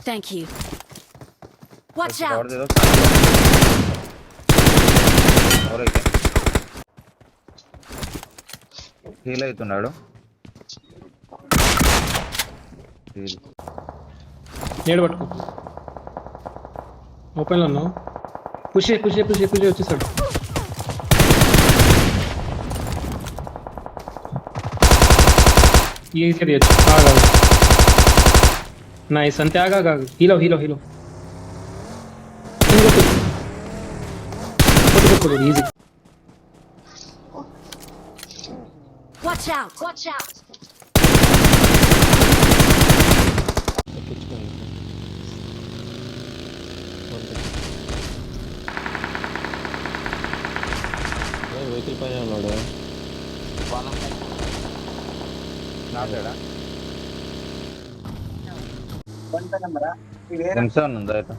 Thank you. Watch और out! दे दो और एक హీల్ అవుతున్నాడు హీల్ నేడు పట్టుకో ఓపెన్లో ఉన్నావు పుష్ వచ్చేసాడు ఈజీగా తీయచ్చు ఆగా నైస్ అంతే ఆగా హీలో easy Watch out! Watch out! Vehicle పైన ఉన్నాడు నా తేడా M7 ఉందా అయితే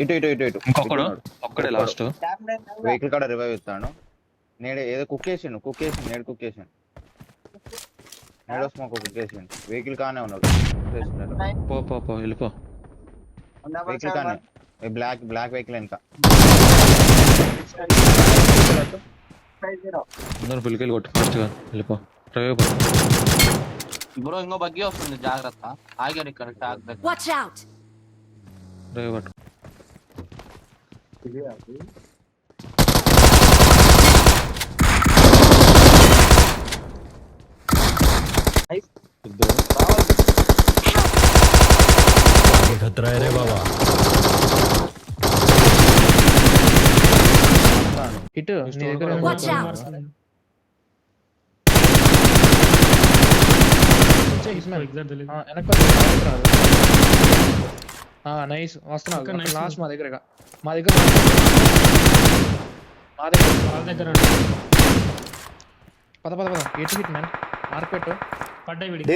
ఇటు ఇంకొకడు ఒక్కడే లాస్ట్ వెహికల్ కాడ రివైవ్ ఇస్తాను నేడు ఏదో కుక్ చేసిండు నేడు కుక్ చేసిండు నేడో స్మోక్ కుక్ చేసిండు వెహికల్ కానే ఉన్నాడు పో వెళ్ళిపో వెహికల్ కానే బ్లాక్ వెహికల్ వెనక అందరూ పులికెళ్ళి కొట్టు ఫాస్ట్గా వెళ్ళిపో ప్రయోగ బ్రో ఇంకో బగ్గి వస్తుంది జాగ్రత్త ఆగాడు ఇక్కడ ట్యాగ్ దగ్గర Watch out! ప్రయోగ పట్టు खतरा है रे बाबा ఇటు నీ దగ్గర Watch out! నైస్ వస్తున్నావు nice. లాస్ట్ మా దగ్గర వాళ్ళ దగ్గర పద ఎటు హిట్ మ్యాన్ మార్కెట్ పడ్డాయి వీడికి